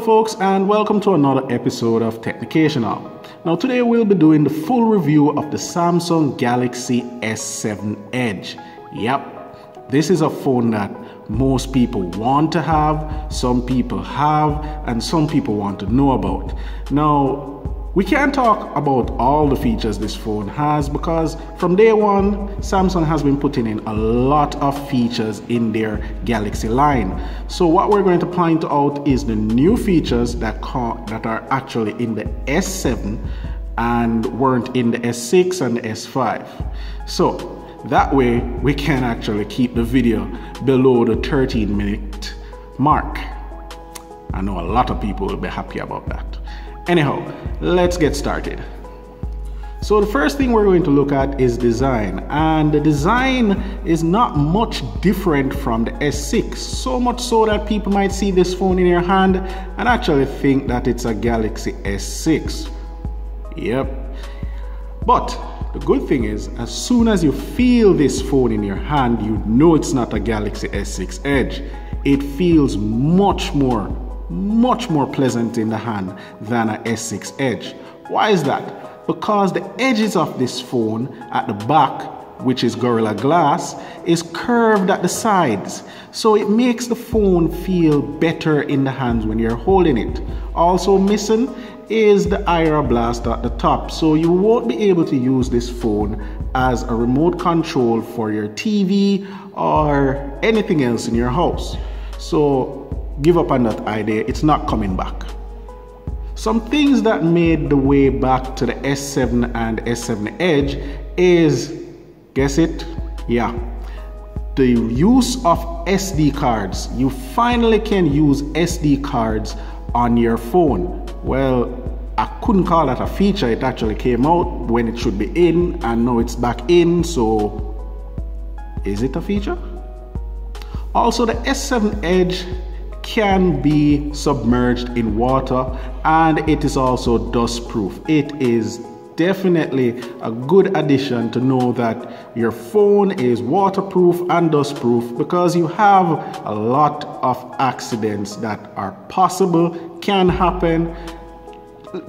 folks, and welcome to another episode of Technicational. Now today we'll be doing the full review of the Samsung Galaxy S7 Edge. Yep, this is a phone that most people want to have, some people have, and some people want to know about. Now, we can't talk about all the features this phone has because from day one, Samsung has been putting in a lot of features in their Galaxy line. So what we're going to point out is the new features that are actually in the S7 and weren't in the S6 and the S5. So that way we can actually keep the video below the 13-minute mark. I know a lot of people will be happy about that. Anyhow, let's get started. So the first thing we're going to look at is design, and the design is not much different from the S6, so much so that people might see this phone in your hand and actually think that it's a Galaxy S6. Yep. But the good thing is, as soon as you feel this phone in your hand, you know it's not a Galaxy S6 Edge. It feels much more pleasant in the hand than a S6 Edge. Why is that? Because the edges of this phone at the back, which is Gorilla Glass, is curved at the sides. So it makes the phone feel better in the hands when you're holding it. Also missing is the IR blast at the top. So you won't be able to use this phone as a remote control for your TV or anything else in your house. So give up on that idea, it's not coming back. Some things that made the way back to the S7 and S7 Edge is, guess it? Yeah, the use of SD cards. You finally can use SD cards on your phone. Well, I couldn't call that a feature. It actually came out when it should be in, and now it's back in, so is it a feature? Also, the S7 Edge can be submerged in water, and it is also dust proof. It is definitely a good addition to know that your phone is waterproof and dust proof, because you have a lot of accidents that are possible, can happen.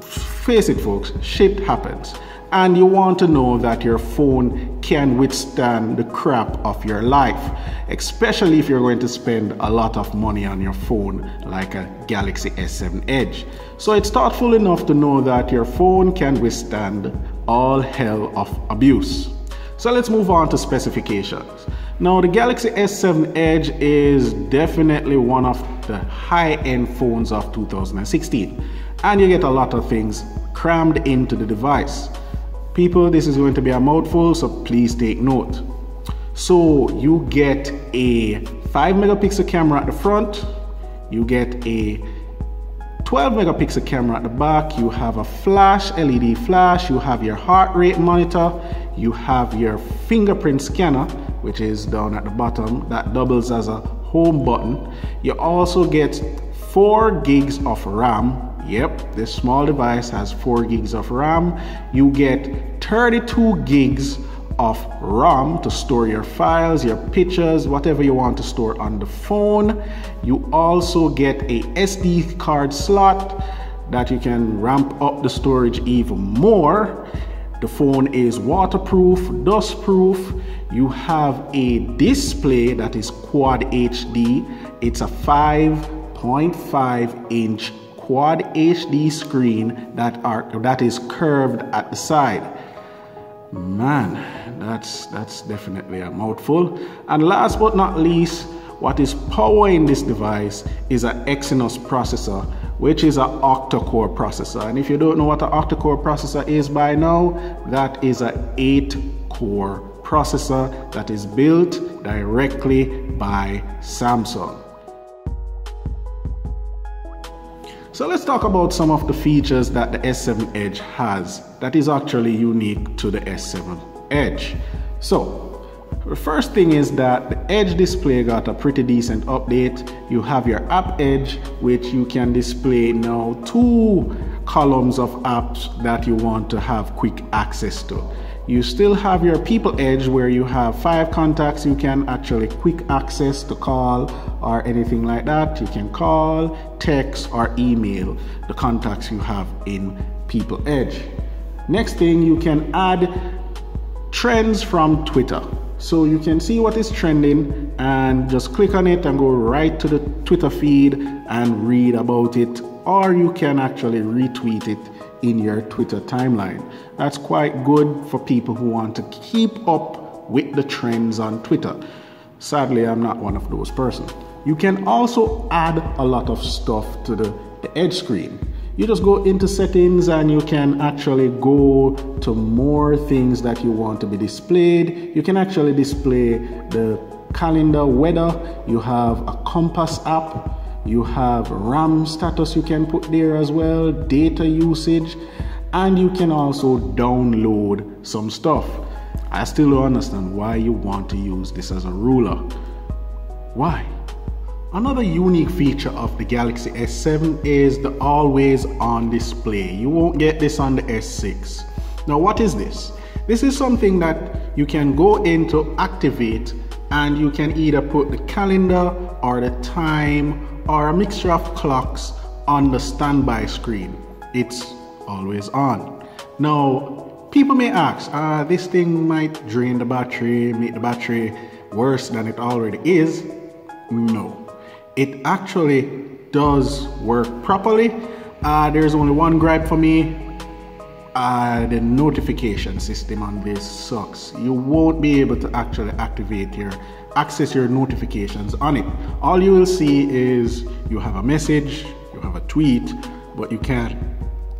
Face it folks, shit happens, and you want to know that your phone can withstand the crap of your life, especially if you're going to spend a lot of money on your phone like a Galaxy S7 Edge. So it's thoughtful enough to know that your phone can withstand all hell of abuse. So let's move on to specifications. Now, the Galaxy S7 Edge is definitely one of the high-end phones of 2016, and you get a lot of things crammed into the device. People, this is going to be a mouthful, so please take note. So you get a 5-megapixel camera at the front, you get a 12-megapixel camera at the back, you have a flash, LED flash, you have your heart rate monitor, you have your fingerprint scanner, which is down at the bottom, that doubles as a home button. You also get 4 gigs of RAM. Yep, this small device has 4 gigs of RAM. You get 32 gigs of RAM to store your files, your pictures, whatever you want to store on the phone. You also get a SD card slot that you can ramp up the storage even more. The phone is waterproof, dust proof. You have a display that is Quad HD. It's a 5.5-inch Quad HD screen that is curved at the side. Man, that's definitely a mouthful. And last but not least, what is powering this device is an Exynos processor, which is an octa-core processor. And if you don't know what an octa-core processor is by now, that is an 8-core processor that is built directly by Samsung. So let's talk about some of the features that the S7 Edge has that is actually unique to the S7 Edge. So the first thing is that the Edge display got a pretty decent update. You have your App Edge, which you can display now 2 columns of apps that you want to have quick access to. you still have your people edge where you have 5 contacts you can actually quick access to call or anything like that. You can call, text, or email the contacts you have in people edge. Next thing, you can add trends from Twitter. So you can see what is trending and just click on it and go right to the Twitter feed and read about it, or you can actually retweet it in your Twitter timeline. That's quite good for people who want to keep up with the trends on Twitter. Sadly, I'm not one of those persons. You can also add a lot of stuff to the edge screen. You just go into settings and you can actually go to more things that you want to be displayed. You can actually display the calendar, weather. You have a compass app. You have RAM status you can put there as well, data usage, and you can also download some stuff. I still don't understand why you want to use this as a ruler. Why? Another unique feature of the Galaxy S7 is the always on display. You won't get this on the S6. Now, what is this? This is something that you can go into activate, and you can either put the calendar or the time or a mixture of clocks on the standby screen. It's always on. Now, people may ask, this thing might drain the battery, make the battery worse than it already is. No. It actually does work properly. There's only one gripe for me. The notification system on this sucks. You won't be able to actually access your notifications on it. All you will see is you have a message, you have a tweet, but you can't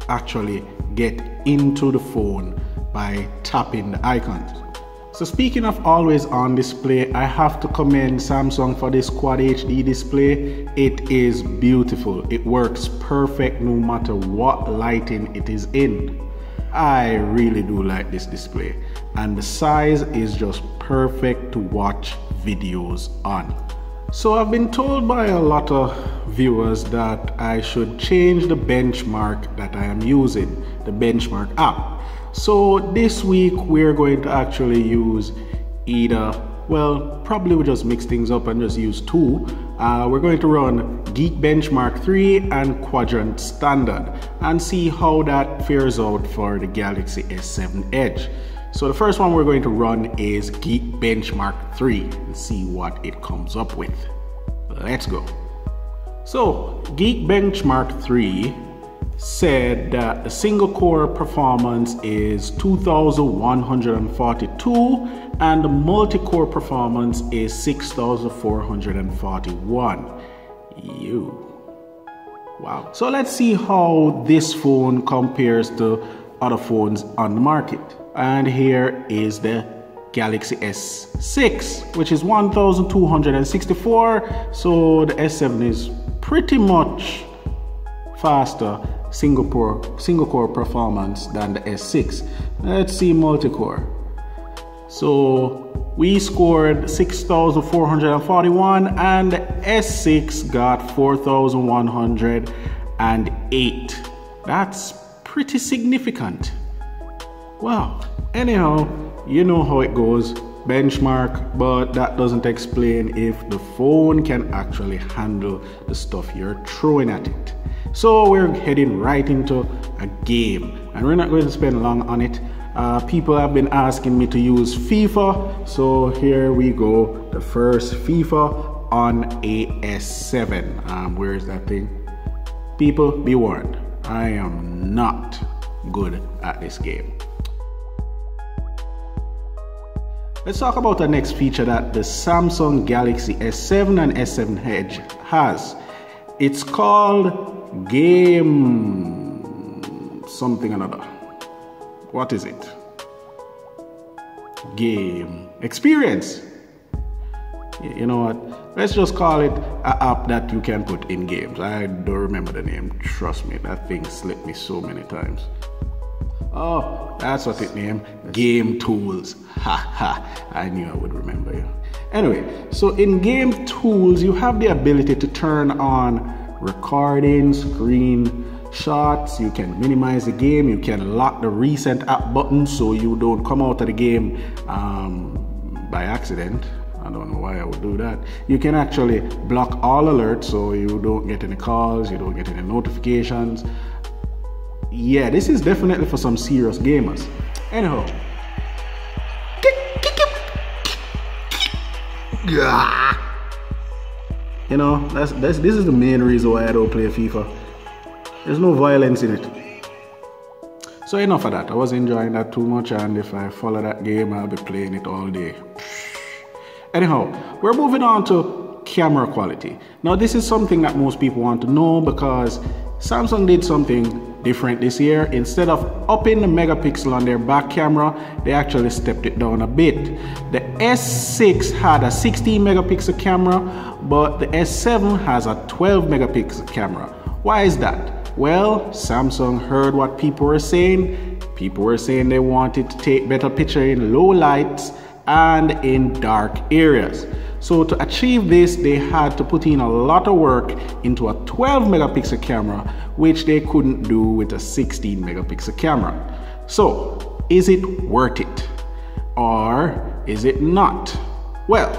actually get into the phone by tapping the icons. So speaking of always on display, I have to commend Samsung for this Quad HD display. It is beautiful. It works perfect no matter what lighting it is in. I really do like this display, and the size is just perfect to watch videos on. So I've been told by a lot of viewers that I should change the benchmark that I am using, the benchmark app. So this week we're going to actually use probably we'll just mix things up and just use 2. We're going to run Geek Benchmark 3 and Quadrant Standard and see how that fares out for the Galaxy S7 Edge. So the first one we're going to run is Geek Benchmark 3 and see what it comes up with. Let's go. So Geek Benchmark 3 said that the single core performance is 2142 and the multi-core performance is 6441. Wow. So let's see how this phone compares to other phones on the market. And here is the Galaxy S6, which is 1264. So the S7 is pretty much faster single core performance than the S6. Let's see multi-core. So we scored 6441 and the S6 got 4108. That's pretty significant. Wow. Anyhow, you know how it goes. Benchmark, but that doesn't explain if the phone can actually handle the stuff you're throwing at it. So we're heading right into a game, and we're not going to spend long on it. People have been asking me to use FIFA, so here we go. The first FIFA on a S7. Where is that thing? People, be warned, I am not good at this game. Let's talk about the next feature that the Samsung Galaxy S7 and S7 Edge has. It's called Game something another. What is it? Game Experience. You know what? Let's just call it an app that you can put in games. I don't remember the name. Trust me, that thing slipped me so many times. Oh, that's what it named. Game Tools. Ha ha. I knew I would remember you. Anyway, so in Game Tools, you have the ability to turn on recording, screen shots, you can minimize the game, you can lock the recent app button so you don't come out of the game by accident. I don't know why I would do that. You can actually block all alerts so you don't get any calls, you don't get any notifications. Yeah, this is definitely for some serious gamers. Anyhow, you know, this is the main reason why I don't play FIFA. There's no violence in it. So enough of that. I was enjoying that too much, and if I follow that game, I'll be playing it all day. Anyhow, we're moving on to camera quality. Now this is something that most people want to know because Samsung did something different this year. Instead of upping the megapixel on their back camera, they actually stepped it down a bit. The S6 had a 16 megapixel camera, but the S7 has a 12 megapixel camera. Why is that? Well, Samsung heard what people were saying. People were saying they wanted to take better picture in low lights and in dark areas. So to achieve this, they had to put in a lot of work into a 12 megapixel camera, which they couldn't do with a 16 megapixel camera. So is it worth it or is it not? Well,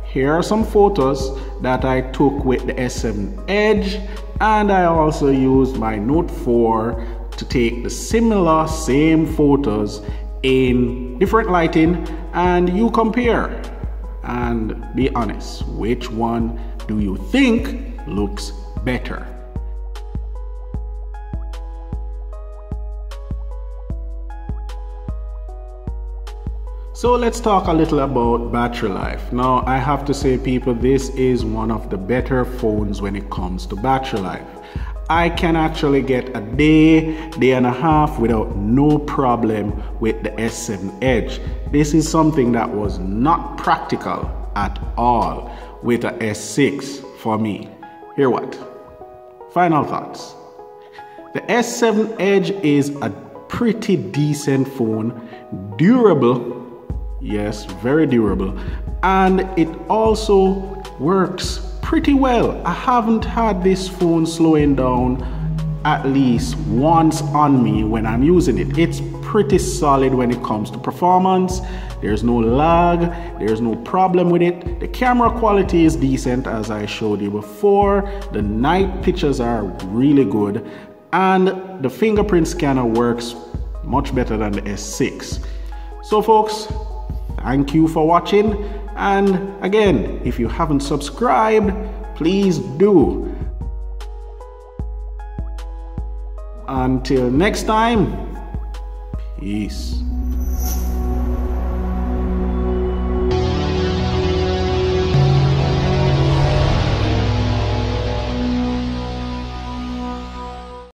here are some photos that I took with the S7 Edge, and I also used my Note 4 to take the same photos in different lighting, and you compare and be honest, which one do you think looks better? So let's talk a little about battery life. Now I have to say, people, this is one of the better phones when it comes to battery life. I can actually get a day and a half without no problem with the S7 Edge. This is something that was not practical at all with a S6 for me. Hear what? Final thoughts. The S7 Edge is a pretty decent phone, durable, yes, very durable, and it also works pretty well. I haven't had this phone slowing down at least once on me when I'm using it. It's pretty solid when it comes to performance. There's no lag, there's no problem with it. The camera quality is decent, as I showed you before. The night pictures are really good, and the fingerprint scanner works much better than the S6. So folks, thank you for watching, and again, if you haven't subscribed, please do. Until next time, peace.